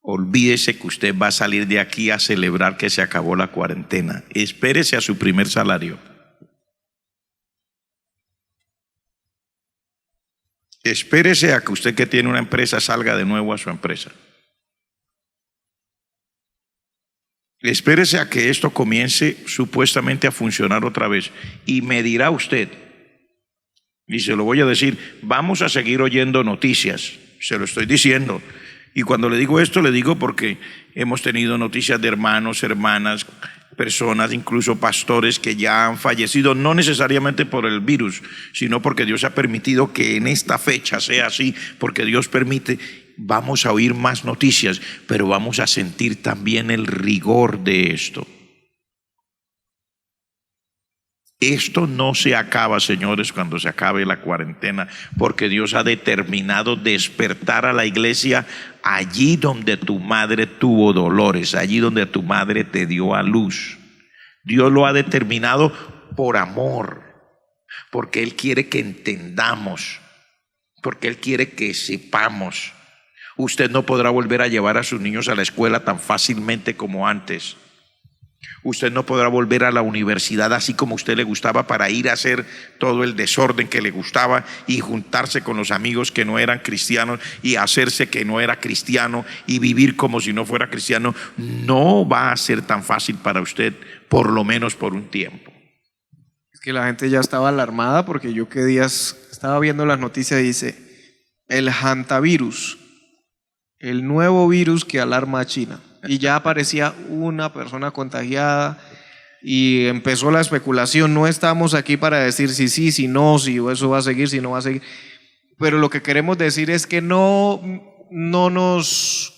Olvídese que usted va a salir de aquí a celebrar que se acabó la cuarentena. Espérese a su primer salario. Espérese a que usted, que tiene una empresa, salga de nuevo a su empresa. Espérese a que esto comience supuestamente a funcionar otra vez. Y me dirá usted, y se lo voy a decir, vamos a seguir oyendo noticias. Se lo estoy diciendo. Y cuando le digo esto, le digo porque hemos tenido noticias de hermanos, hermanas, personas, incluso pastores que ya han fallecido, no necesariamente por el virus, sino porque Dios ha permitido que en esta fecha sea así, porque Dios permite. Vamos a oír más noticias, pero vamos a sentir también el rigor de esto. Esto no se acaba, señores, cuando se acabe la cuarentena, porque Dios ha determinado despertar a la iglesia allí donde tu madre tuvo dolores, allí donde tu madre te dio a luz. Dios lo ha determinado por amor, porque Él quiere que entendamos, porque Él quiere que sepamos. Usted no podrá volver a llevar a sus niños a la escuela tan fácilmente como antes. Usted no podrá volver a la universidad así como a usted le gustaba, para ir a hacer todo el desorden que le gustaba y juntarse con los amigos que no eran cristianos y hacerse que no era cristiano y vivir como si no fuera cristiano. No va a ser tan fácil para usted, por lo menos por un tiempo. Es que la gente ya estaba alarmada porque yo que días estaba viendo las noticias y dice, el hantavirus, el nuevo virus que alarma a China. Y ya aparecía una persona contagiada y empezó la especulación. No estamos aquí para decir si sí, si no, si eso va a seguir, si no va a seguir. Pero lo que queremos decir es que no nos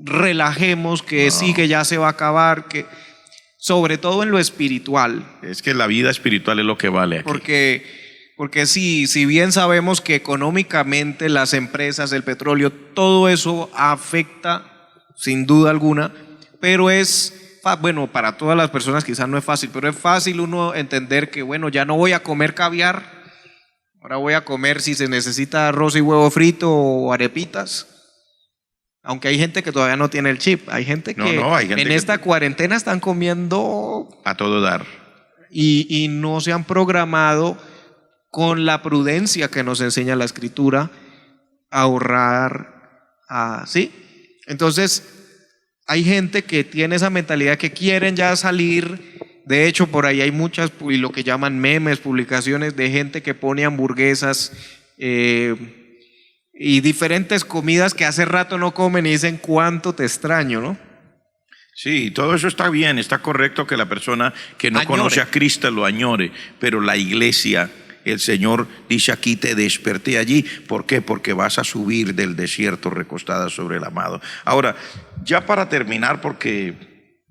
relajemos, que sí, que ya se va a acabar, que sobre todo en lo espiritual. Es que la vida espiritual es lo que vale aquí. Porque sí, si bien sabemos que económicamente las empresas, el petróleo, todo eso afecta sin duda alguna, pero bueno, para todas las personas quizás no es fácil, pero es fácil uno entender que, bueno, ya no voy a comer caviar, ahora voy a comer, si se necesita, arroz y huevo frito o arepitas. Aunque hay gente que todavía no tiene el chip, hay gente que hay gente en esta cuarentena están comiendo a todo dar y no se han programado con la prudencia que nos enseña la Escritura a ahorrar, ¿sí? Entonces, hay gente que tiene esa mentalidad que quieren ya salir. De hecho, por ahí hay muchas, y lo que llaman memes, publicaciones de gente que pone hamburguesas y diferentes comidas que hace rato no comen y dicen cuánto te extraño, ¿no? Sí, todo eso está bien, está correcto que la persona que no conoce a Cristo lo añore, pero la iglesia, el Señor dice aquí, te desperté allí. ¿Por qué? Porque vas a subir del desierto recostada sobre el amado. Ahora, ya para terminar, porque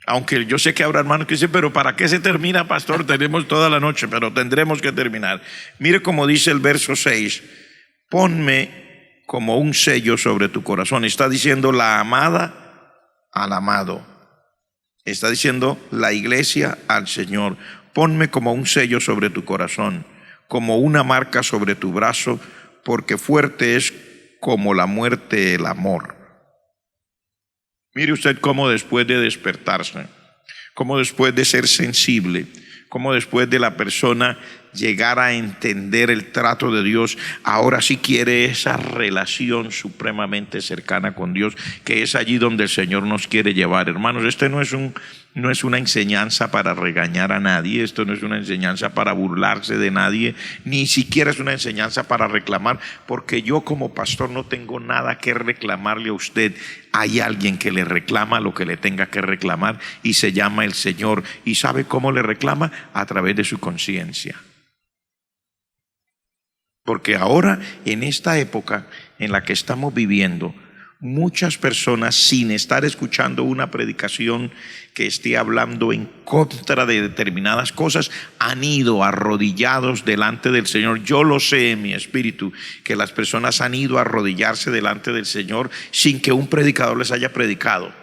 aunque yo sé que habrá hermanos que dicen, pero ¿para qué se termina, pastor? Tenemos toda la noche, pero tendremos que terminar. Mire cómo dice el verso 6, ponme como un sello sobre tu corazón. Está diciendo la amada al amado. Está diciendo la iglesia al Señor. Ponme como un sello sobre tu corazón, como una marca sobre tu brazo, porque fuerte es como la muerte el amor. Mire usted cómo después de despertarse, cómo después de ser sensible, cómo después de la persona llegar a entender el trato de Dios, ahora sí quiere esa relación supremamente cercana con Dios, que es allí donde el Señor nos quiere llevar. Hermanos, este no es una enseñanza para regañar a nadie, esto no es una enseñanza para burlarse de nadie, ni siquiera es una enseñanza para reclamar, porque yo como pastor no tengo nada que reclamarle a usted. Hay alguien que le reclama lo que le tenga que reclamar y se llama el Señor. ¿Y sabe cómo le reclama? A través de su conciencia. Porque ahora, en esta época en la que estamos viviendo, muchas personas, sin estar escuchando una predicación que esté hablando en contra de determinadas cosas, han ido arrodillados delante del Señor. Yo lo sé en mi espíritu, que las personas han ido a arrodillarse delante del Señor sin que un predicador les haya predicado,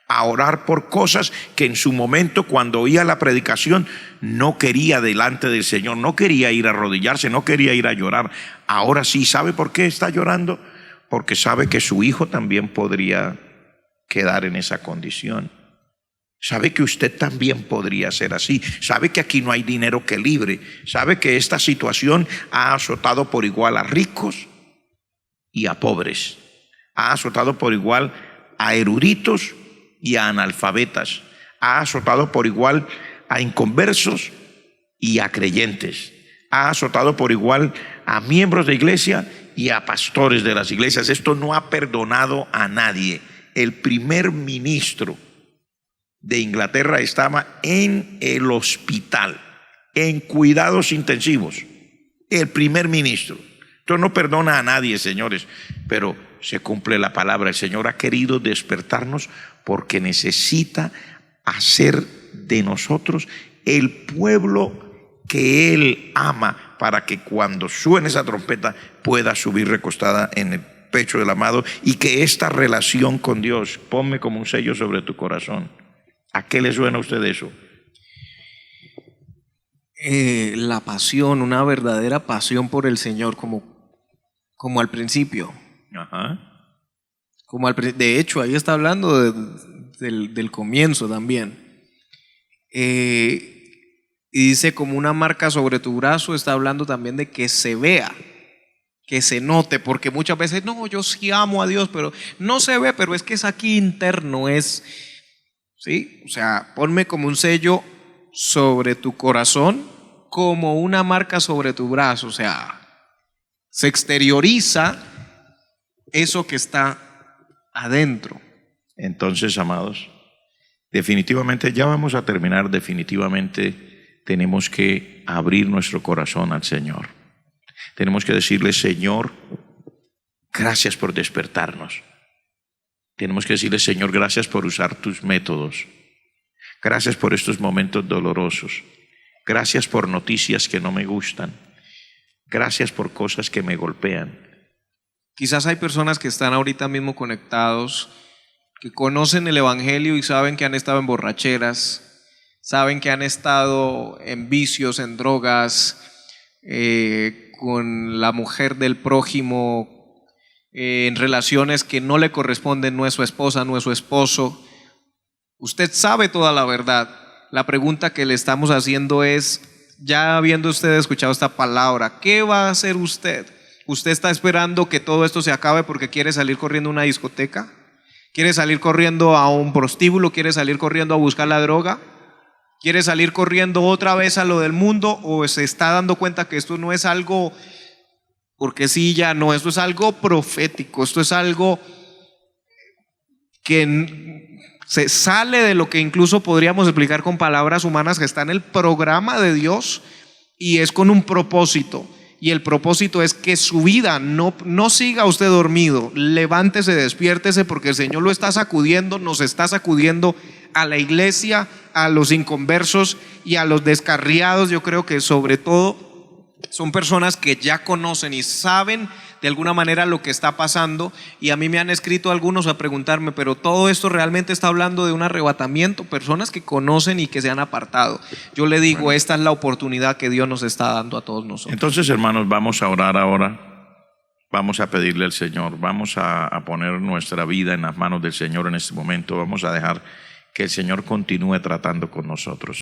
a orar por cosas que en su momento, cuando oía la predicación, no quería delante del Señor, no quería ir a arrodillarse, no quería ir a llorar. Ahora sí, ¿sabe por qué está llorando? porque sabe que su hijo también podría quedar en esa condición. Sabe que usted también podría ser así. Sabe que aquí no hay dinero que libre. Sabe que esta situación ha azotado por igual a ricos y a pobres. Ha azotado por igual a eruditos y a analfabetas. Ha azotado por igual a inconversos y a creyentes. Ha azotado por igual a miembros de iglesia y a pastores de las iglesias. Esto no ha perdonado a nadie. El primer ministro de Inglaterra estaba en el hospital, en cuidados intensivos. El primer ministro. Esto no perdona a nadie, señores, pero se cumple la palabra. El Señor ha querido despertarnos porque necesita hacer de nosotros el pueblo que Él ama, para que cuando suene esa trompeta pueda subir recostada en el pecho del amado, y que esta relación con Dios, ponme como un sello sobre tu corazón. ¿A qué le suena a usted eso? La pasión, una verdadera pasión por el Señor, como al principio. Ajá. De hecho, ahí está hablando del comienzo también. Y dice como una marca sobre tu brazo, está hablando también de que se vea, que se note, porque muchas veces, no, yo sí amo a Dios, pero no se ve, pero es que es aquí interno, ¿sí? O sea, ponme como un sello sobre tu corazón, como una marca sobre tu brazo, o sea, se exterioriza eso que está adentro. Entonces, amados, definitivamente ya vamos a terminar. Definitivamente tenemos que abrir nuestro corazón al Señor. Tenemos que decirle: Señor, gracias por despertarnos. Tenemos que decirle: Señor, gracias por usar tus métodos. Gracias por estos momentos dolorosos. Gracias por noticias que no me gustan. Gracias por cosas que me golpean. Quizás hay personas que están ahorita mismo conectados, que conocen el Evangelio y saben que han estado en borracheras, saben que han estado en vicios, en drogas, con la mujer del prójimo, en relaciones que no le corresponden, no es su esposa, no es su esposo. Usted sabe toda la verdad. La pregunta que le estamos haciendo es, ya habiendo usted escuchado esta palabra, ¿qué va a hacer usted? ¿Usted está esperando que todo esto se acabe porque quiere salir corriendo a una discoteca? ¿Quiere salir corriendo a un prostíbulo? ¿Quiere salir corriendo a buscar la droga? ¿Quiere salir corriendo otra vez a lo del mundo? ¿O se está dando cuenta que esto no es algo, porque sí, ya no, esto es algo profético, esto es algo que se sale de lo que incluso podríamos explicar con palabras humanas, que está en el programa de Dios y es con un propósito? Y el propósito es que su vida no siga usted dormido. Levántese, despiértese, porque el Señor lo está sacudiendo, nos está sacudiendo a la iglesia, a los inconversos y a los descarriados. Yo creo que sobre todo son personas que ya conocen y saben de alguna manera lo que está pasando, y a mí me han escrito algunos a preguntarme, pero todo esto realmente está hablando de un arrebatamiento, personas que conocen y que se han apartado. Yo le digo, bueno, esta es la oportunidad que Dios nos está dando a todos nosotros. Entonces, hermanos, vamos a orar ahora, vamos a pedirle al Señor, vamos a poner nuestra vida en las manos del Señor en este momento, vamos a dejar que el Señor continúe tratando con nosotros.